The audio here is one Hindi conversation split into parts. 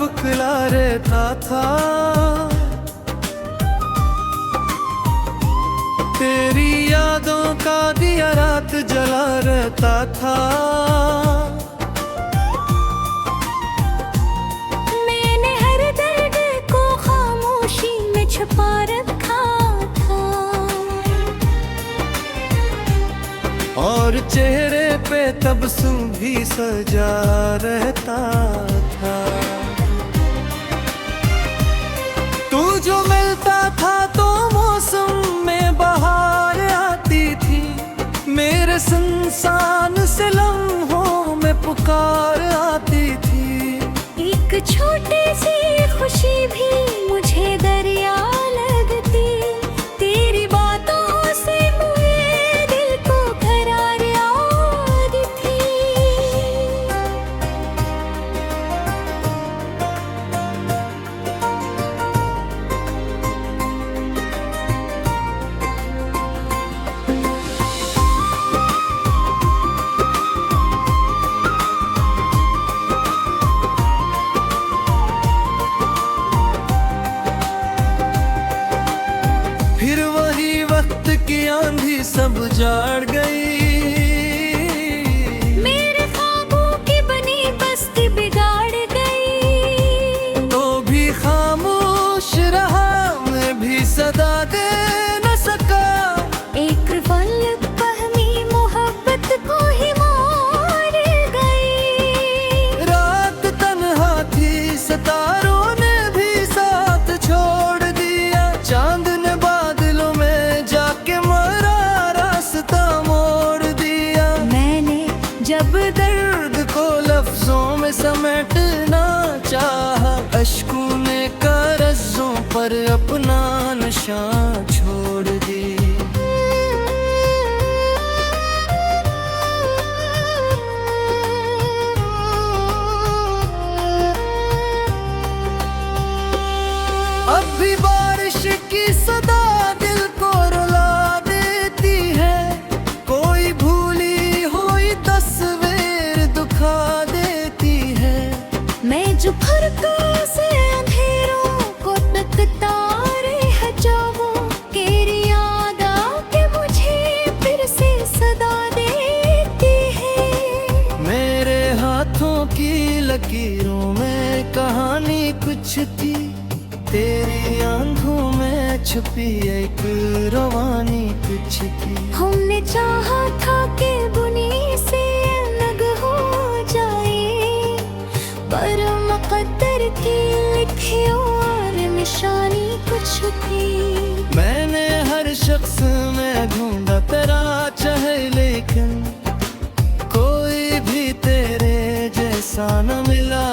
फुकला रहता था। तेरी यादों का दिया रात जला रहता था। मैंने हर दर्द को खामोशी में छुपा रखा था, और चेहरे पे तबस्सुम भी सजा रहता था। तू जो मिलता था तो मौसम में बहार आती थी, मेरे सुनसान से लम्हों में पुकार आती थी। एक छोटी सी खुशी भी मुझे दरिया लगती, तेरी बातों से मेरे दिल को करार याद थी। फिर वही वक्त की आंधी सब जाड़ गई, मेरे ख्वाबों की बनी बस्ती बिगाड़ गई। तो भी खामोश रहा, मैं भी सदा दे न सका। एक पल पहली मोहब्बत को ही मार गई। रात तन्हा थी, सितारों ने भी साथ छोड़ दिया। चांद ने बादलों में जाके मरा रास्ता मोड़ दिया। मैंने जब दर्द को लफ्जों में समेटना चाहा, अश्कों ने करज़ों पर अपना निशान छोड़ दी। अब भी बारिश की सदा दिल को रुला देती है, कोई भूली हुई तस्वीर दुखा देती है। मैं जो फरकों से अंधेरों को तकता रह जाऊं, तेरी याद आके मुझे फिर से सदा देती है। मेरे हाथों की लकीरों में कहानी कुछ थी, तेरी आंखों में छुपी एक रवानी कुछ थी। हमने चाहा था कि बुनी से अलग हो जाए, पर मुक़द्दर की लिखी और निशानी कुछ थी। मैंने हर शख्स में ढूंढा तेरा चाहे, लेकिन कोई भी तेरे जैसा न मिला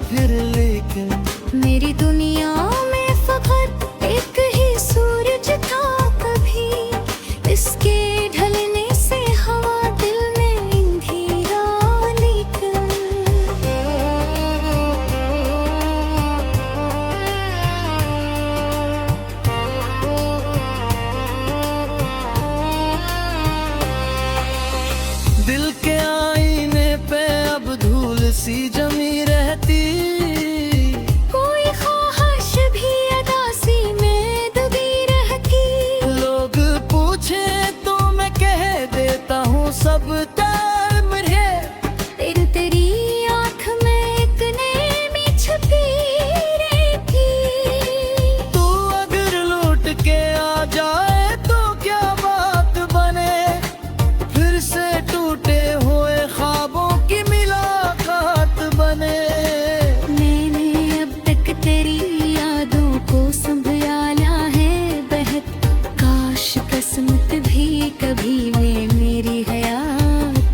फिर। लेकिन मेरी दुनिया में फकत एक ही सूरज था, कभी इसके ढलने से हवा दिल में अंधेरा। लेकिन दिल के आईने पे अब धूल सी जमी रहती, कोई ख्वाहिश भी अदासी में दबी रहती। लोग पूछे तो मैं कह देता हूँ सब टाइम है। तेरी आँख में एक नैनी छुपी रहती। तू अगर लौट के आ जाए तो क्या बात बने, फिर से टूटे हुए ख्वाबों की मुलाकात बने। मैंने अब तक तेरी यादों को संभाला है बहत, काश किस्मत भी कभी में मेरी हयात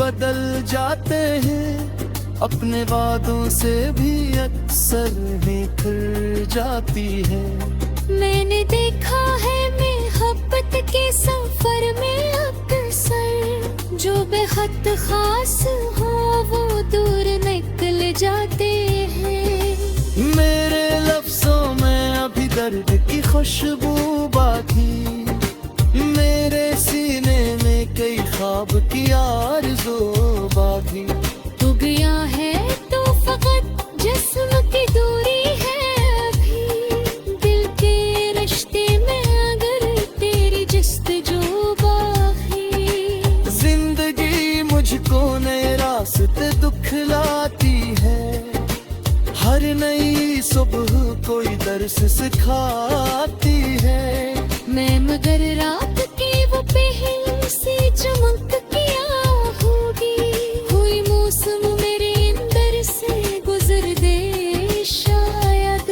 बदल जाते हैं, अपने वादों से भी अक्सर बिखर जाती है। मैंने देखा है मोहब्बत के सफर में अक्सर जो बेहद खास हो वो दूर निकल जाते हैं। मेरे लफ्जों में अभी दर्द की खुशबू बाकी, मेरे सीने में कई ख्वाब की आरज़ू बाकी। तू गया है तो फकत जिस्म की दूरी है अभी, दिल के रिश्ते में अगर तेरी जिस्तजू बाकी। जिंदगी मुझको नए रास्ते दुखलाती है, हर नई सुबह कोई दर्स सिखाती है। मैं मगर रात की वो पहली सी चमक किया होगी, कोई मौसम मेरे अंदर से गुजर दे शायद।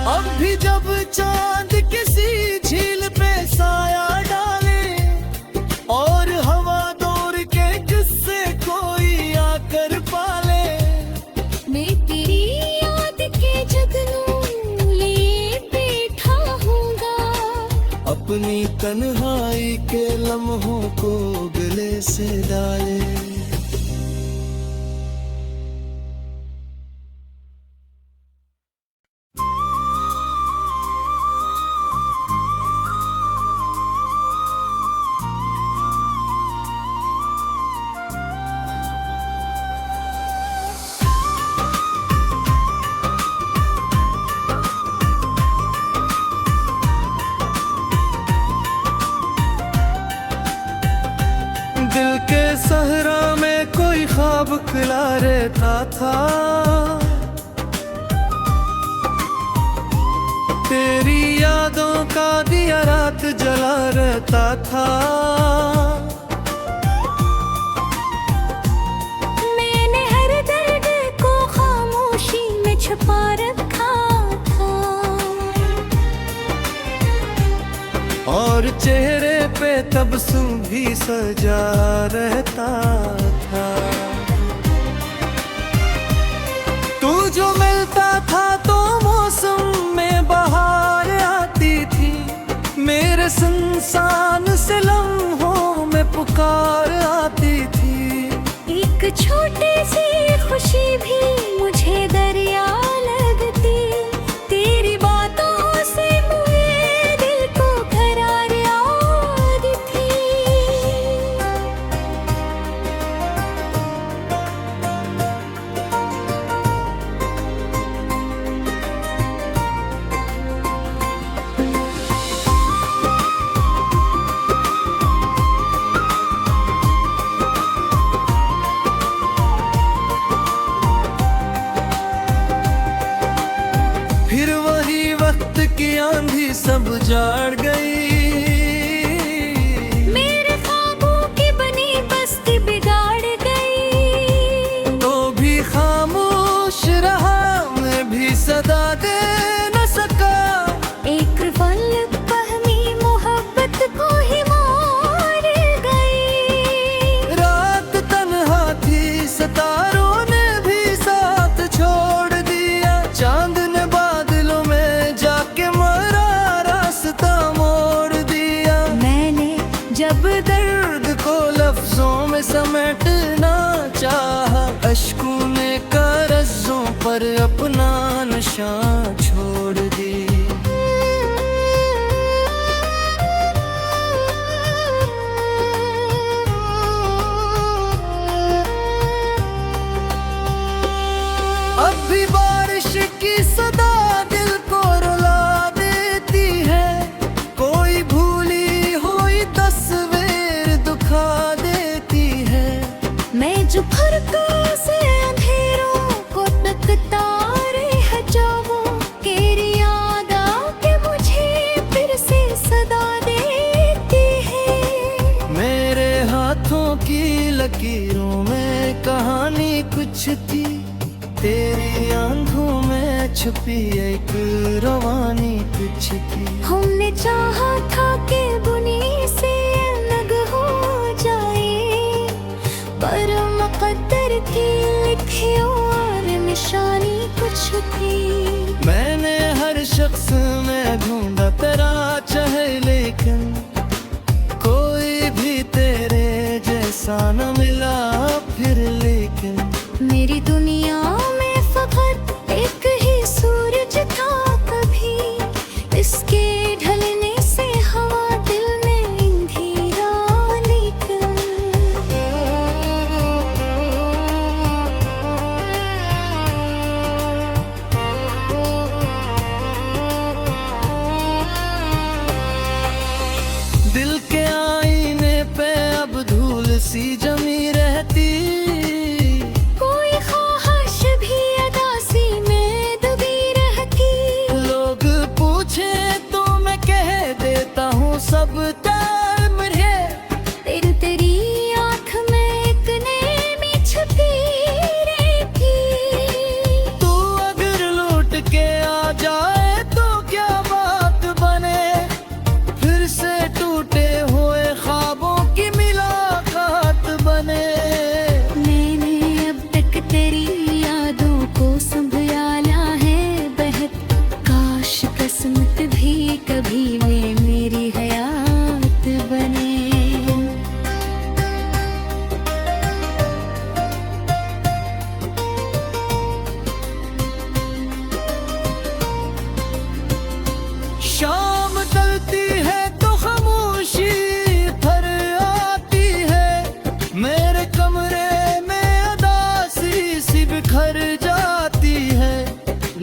अब भी जब चांद किसी झील पे साया डाले और हवा दौड़ के किससे कोई आकर पाले, मैं तेरी याद के जगनू लिए बैठा हूँगा, अपनी तन्हाई के लम्हों को गले से डाले। दिल के सहरा में कोई ख्वाब खिला रहता था, तेरी यादों का दिया रात जला रहता था। मैंने हर दर्द को खामोशी में छुपा रखा था, और चेहरे पे तबस्सुम भी सजा रहता था। तू जो मिलता था तो मौसम में बहार आती थी, मेरे सुनसान से लम्हों में पुकार आती थी। एक छोटी सी खुशी भी मुझे दरिया लगती, तेरी बातों से मुझे दिल को करार याद थी। फिर वही वक्त की आंधी सब जाड़ गई, मेरे ख्वाबों की बनी बस्ती बिगाड़ गई। तो भी खामोश रहा, मैं भी सदा दे न सका। एक पल पहमी मोहब्बत को ही मार गई। रात तन्हा थी, सितारों ने भी साथ छोड़ दिया, चांद ने बादलों में जाके मरा रास्ता मोड़ दिया। मैंने जब दर्द को लफ्जों में समेटना चाहा, अश्कों ने करज़ों पर अपना निशान छोड़ दी। अब भी बारिश की सदा दिल को रुला देती है, कोई भूली हुई तस्वीर दुखा देती है। मैं जो फरकों से अंधेरों को तकता रह जाऊं, छुपी एक रवानी कुछ की। हमने चाहा था कि बुनी से अलग हो जाए, पर मुकद्दर की लिखी और निशानी कुछ थी। मैंने हर शख्स में ढूंढा तेरा चाहे, लेकिन कोई भी तेरे जैसा न मिला फिर। लेकिन मेरी दुनिया में फकत एक ही सूरज था कभी, इसके ढलने से हवा दिल में अंधेरा। लेकिन दिल के आईने पे अब धूल सी जमी रहती, कोई ख्वाहिश भी अदासी में दबी रहती। लोग पूछे तो मैं कह देता हूँ सब टाइम है। तेरी आँख में एक नैनी छुपी रहती। तू अगर लौट के आ जाए तो क्या बात बने, फिर से टूटे हुए ख्वाबों की मुलाकात बने। मैंने अब तक तेरी यादों को संभाला है बहुत, काश किस्मत भी कभी में मेरी हयात बने। शाम ढलती है तो खामोशी भर आती है, मेरे कमरे में अदासी सी बिखर जाती है।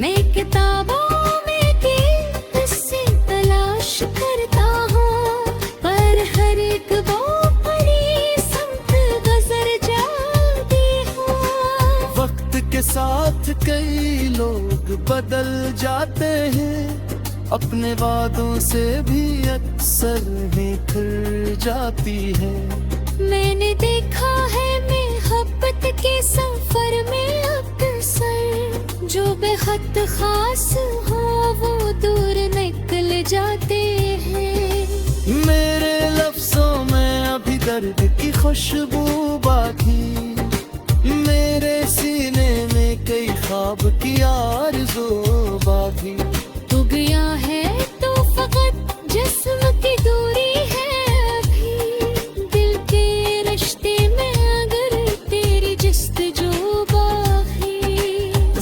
मैं किताबों में भी किस्से तलाश करता हूँ, पर हर एक वो पड़ी समत गुजर जाती हूँ। वक्त के साथ कई लोग बदल जाते हैं, अपने वादों से भी अक्सर निखर जाती है। मैंने देखा है मोहब्बत के सफर में अक्सर, जो बेहद खास हो वो दूर निकल जाते हैं। मेरे लफ्जों में अभी दर्द की खुशबू बाकी, मेरे सीने में कई ख्वाब की आरज़ू बाकी। तू गया है तो फकत जिस्म की दूरी है अभी, दिल के रिश्ते में अगर तेरी जिस्तजू बाकी।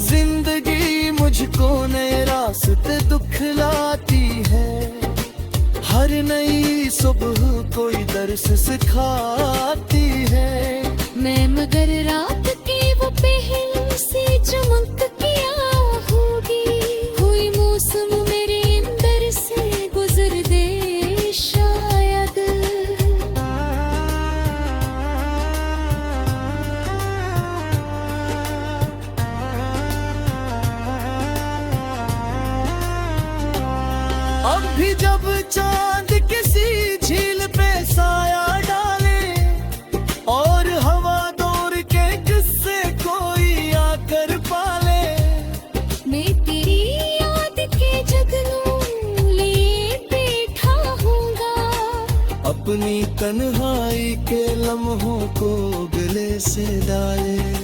जिंदगी मुझको नए रास्ते दिखलाती है, हर नई सुबह कोई दर्स सिखाती है। मैं मगर रात की वो पहली सी चमक क्या होगी, कोई मौसम मेरे अंदर से गुजर दे शायद। अब भी जब चांद किसी झील पे साया डाले, और हवा दौड़ के किससे कोई आकर पाले, मैं तेरी याद के जगनू लिए बैठा हूँगा, अपनी तन्हाई के लम्हों को गले से डाले।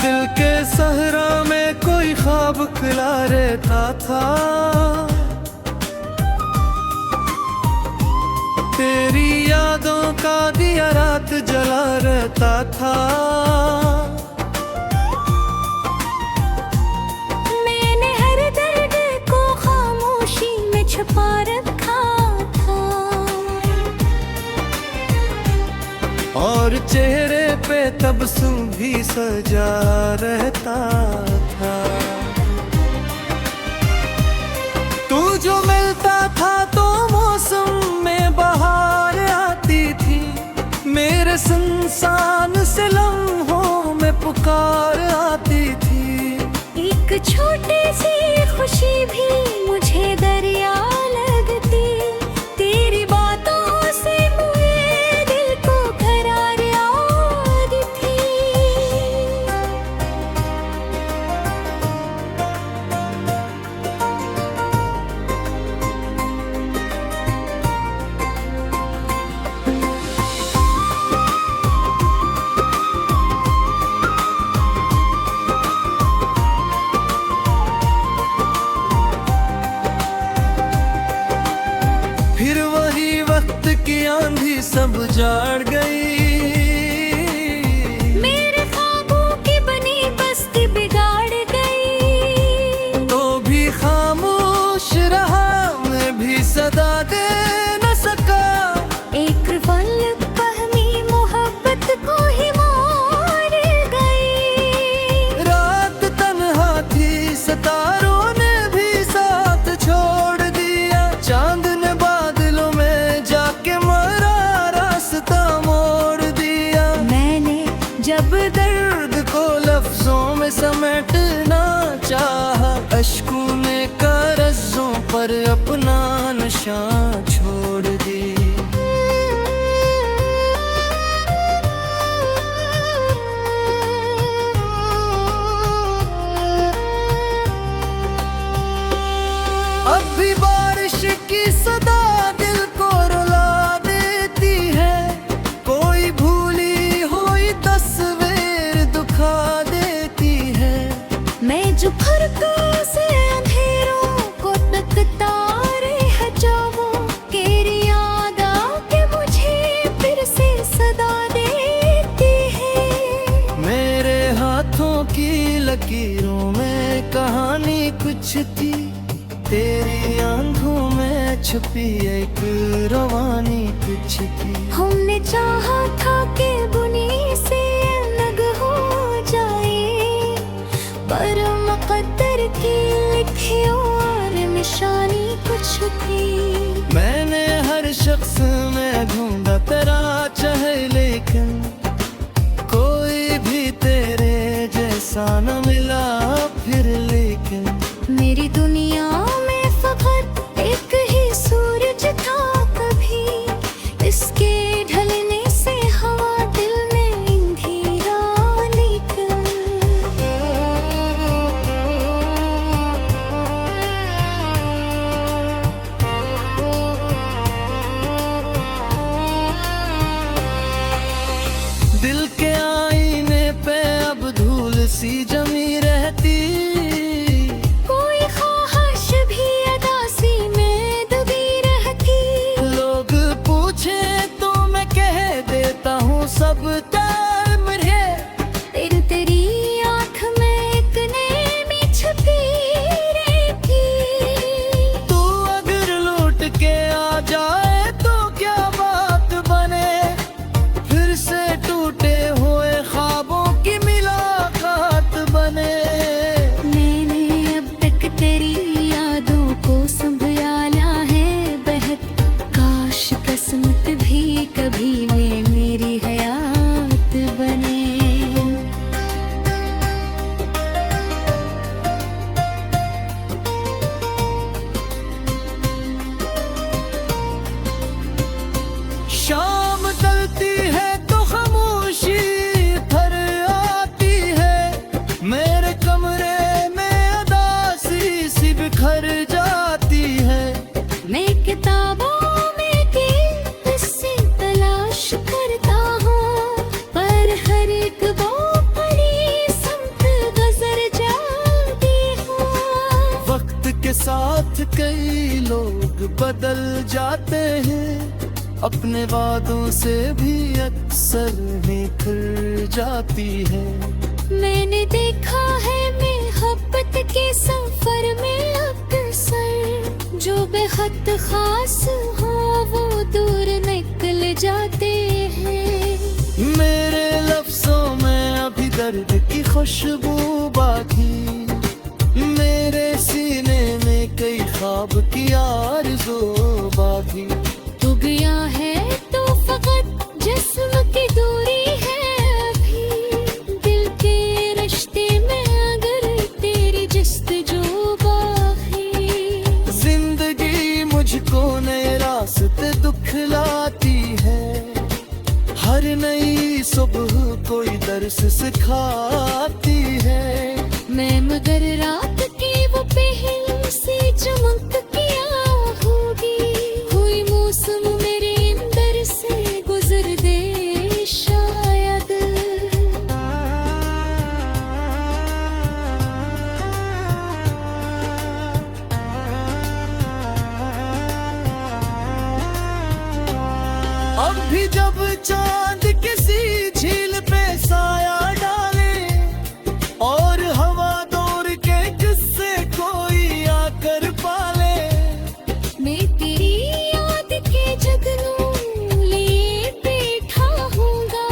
दिल के सहरा में कोई ख्वाब खिला रहता था, तेरी यादों का दिया रात जला रहता था। मैंने हर दर्द को खामोशी में छुपा रखा था, और चेहरे पे तबस्सुम भी सजा रहता था। तू सी खुशी भी मुझे दरिया लगती, तेरी बातों से मेरे दिल को करार याद थी। फिर वही वक्त की आंधी सब जाड़ गई, मेरे ख्वाबों की बनी बस्ती बिगाड़ गई। तो भी खामोश रहा, मैं भी सदा दे न सका। एक पल पहमी मोहब्बत को ही मोड़ गई। रात तन्हा थी, सितारों ने भी साथ छोड़ दिया। चांद ने बादलों में जाके मरा, रास्ता मोड़ दिया। मैंने जब दर्द को लफ्जों में समेटना चाहा, अश्कों ने कारज़ों पर अपना निशान छोड़ दी। अब भी बारिश की सदा दिल को रुला देती है, कोई भूली हुई तस्वीर दुखा देती है। मैं जो फरकों से अंधेरों को तकता रह जाऊं, तेरी याद आके मुझे फिर से सदा देती है। मेरे हाथों की लकीरों में कहानी कुछ थी, तेरी आंखों में छुपी एक रवानी कुछ थी। हमने चाहा था कि बुनी से अलग हो जाए, पर मुक़द्दर की लिखी और निशानी कुछ थी। मैंने हर शख्स में ढूंढा तेरा चाहे, लेकिन कोई भी तेरे जैसा न मिला फिर। लेकिन मेरी दुनिया में फकत एक ही सूरज था कभी, इसके ढलने से हवा दिल में अंधेरा लेकर। दिल के आईने पे अब धूल सी जमी रहती, कोई ख्वाहिश भी अदासी में दबी रहती। लोग पूछे तो मैं कह देता हूँ सब टाइम है। तेरी आँख में एक नैनी छुपी रहती। तू अगर लौट के आ जाए तो क्या बात बने, फिर से टूटे हुए ख्वाबों की मुलाकात बने। मैंने अब तक तेरी यादों को संभाला है बेहद, काश किस्मत भी कभी में मेरी हयात बने। शाम ढलती है तो खामोशी भर आती है, मेरे कमरे में अदासी सी बिखर जाती है। मैं किताबों में किस्से तलाश करता हूँ, पर हर एक वो पढ़ी समत गुजर जाती हूँ। वक्त के साथ कई लोग बदल जाते हैं, अपने वादों से भी अक्सर निखर जाती है। मैंने देखा है मोहब्बत के सफर में अक्सर, जो बेहद खास हो वो दूर निकल जाते हैं। मेरे लफ्जों में अभी दर्द की खुशबू बाकी, मेरे सीने में कई ख्वाब की आरज़ू बाकी। तू गया है तो फकत जिस्म की दूरी है अभी, दिल के रिश्ते में अगर तेरी जिस्तजू हर नई सुबह कोई दर्स सिखाती है। मैं मगर रात की वो पहली सी चमक क्या होगी, कोई मौसम मेरे अंदर से गुजर दे शायद। अब भी जब चांद किसी झील पे साया डाले और हवा दौड़ के किससे कोई आकर पाले, मैं तेरी याद के जगनों लिए बैठा हूँगा,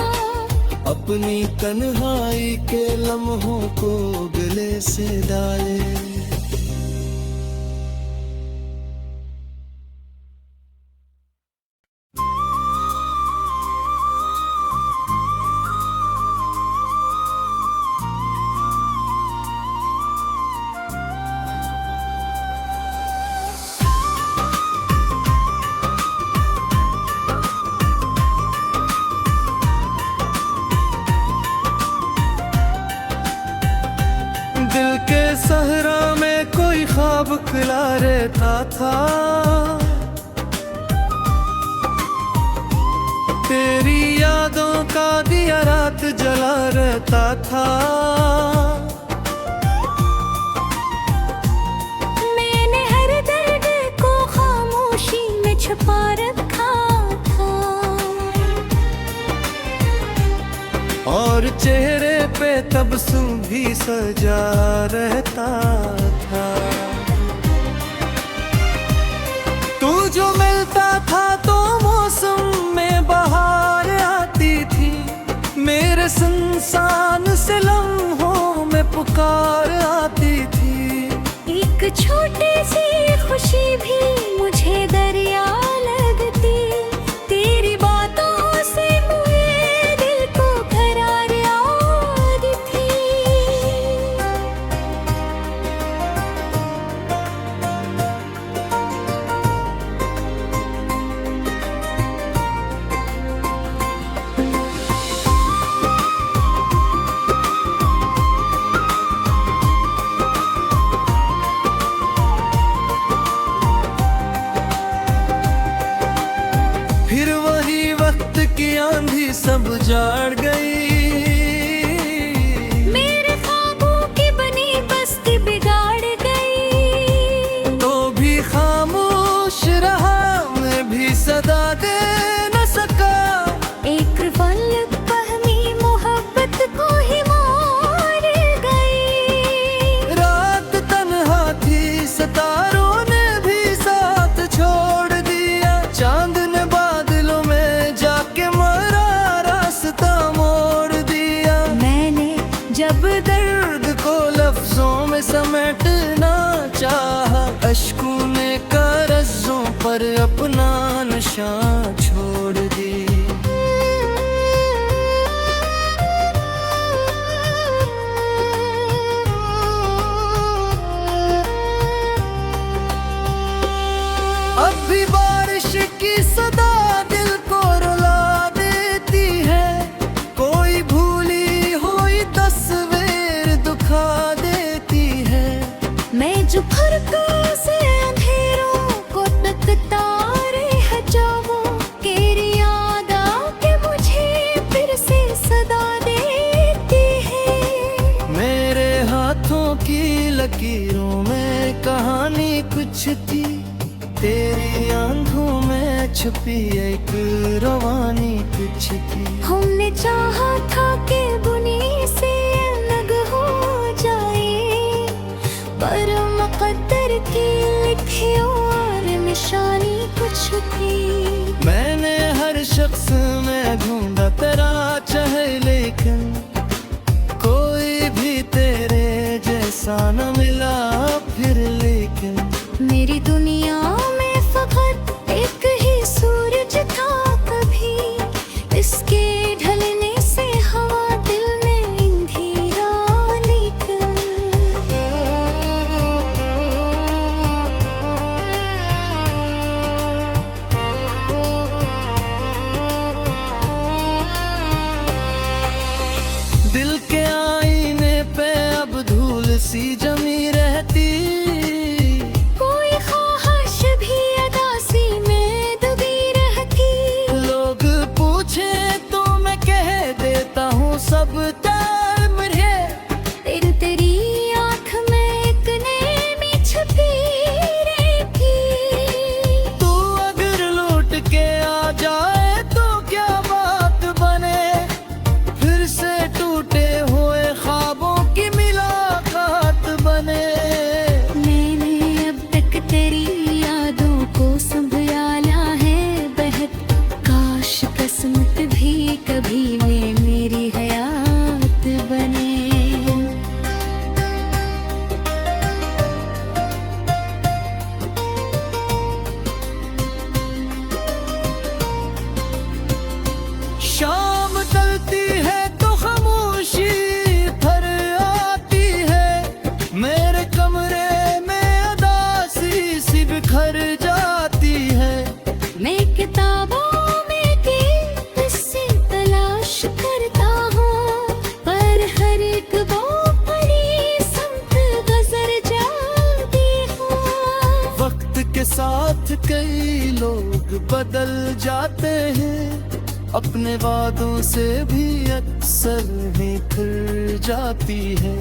अपनी तन्हाई के लम्हों को गले से डाले। दिल के सहरा में कोई ख्वाब खिला रहता था, तेरी यादों का दिया रात जला रहता था। मैंने हर दर्द को खामोशी में छुपा रखा था, और चेहरे पे तबस्सुम भी सजा रहता था। तू जो मिलता था तो मौसम में बहार आती थी, मेरे सुनसान से लम्हों में पुकार आती थी। एक छोटी सी खुशी भी मुझे दरिया लगती, तेरी बातों से मुझे दिल को करार याद थी। फिर वही वक्त की आंधी सब जाड़ गई, मेरे ख्वाबों की बनी बस्ती बिगाड़ गई, तो भी खामोश रहा मैं भी सदा दे न सका। एक पल पहली मोहब्बत को ही मार गई। रात तन्हा थी सितारों ने भी साथ छोड़ दिया, चांद ने बादलों में जाके मरा रास्ता मोड़ दिया। मैंने जब दर्द को लफ्जों में समेटना चाहा, अश्कों ने करज़ों पर अपना निशान छोड़ दी। अब भी बारिश की सदा दिल को रुला देती है, कोई भूली हुई तस्वीर दुखा देती है। मैं जो फरकों से अंधेरों को तकता रह जाऊं, तेरी याद आके मुझे फिर से सदा देती है। मेरे हाथों की लकीरों में कहानी कुछ थी, तेरी आंखों में छुपी एक रवानी कुछ थी। हमने चाहा था कि बुनी से अलग हो जाए, पर मुकद्दर की लिखी और निशानी कुछ थी। मैंने हर शख्स में ढूंढा तेरा चाहे, लेकिन कोई भी तेरे जैसा न मिला फिर। लेकिन मेरी दुनिया में फकत एक ही सूरज था, कभी इसके ढलने से हवा दिल में अंधेरा। लेकिन भर जाती है। मैं किताबों में किससे तलाश करता हूँ, पर हर एक वो पढ़ी संत गुजर जाती हूँ। वक्त के साथ कई लोग बदल जाते हैं, अपने वादों से भी अक्सर निखर जाती है।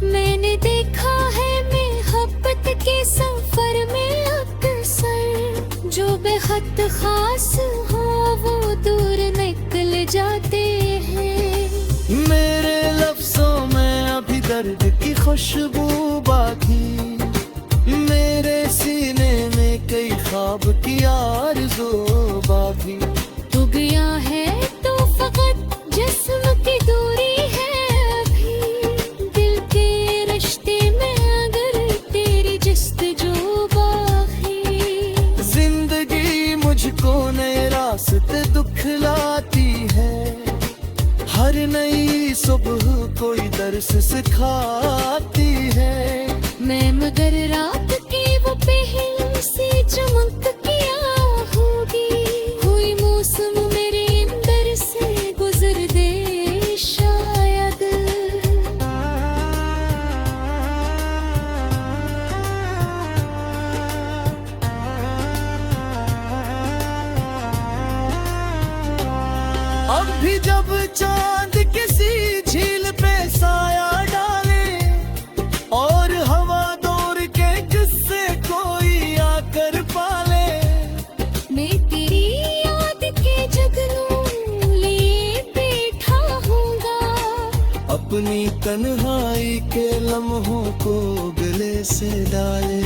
मैंने देखा है मोहब्बत के सफर में अक्सर जो बेहद खास हो वो दूर निकल जाते हैं। मेरे लफ्जों में अभी दर्द की खुशबू बाकी, मेरे सीने में कई ख्वाब की आरज़ू बाकी। तू गया है तो फकत जिस्म की दूरी है अभी, दिल के रिश्ते में अगर तेरी जस्तजू बाकी। जिंदगी मुझको नए रास्ते दुखलाती है, हर नई सुबह कोई दर्स सिखाती है। मैं मगर रात की वो पहली सी चमक क्या होगी, कोई मौसम मेरे अंदर से गुजर दे शायद। अब भी जब चांद किसी झील पे साया डाले और हवा दौड़ के किससे कोई आकर पाले, मैं तेरी याद के जगनों लिए बैठा हूँगा, अपनी तन्हाई के लम्हों को गले से डाले।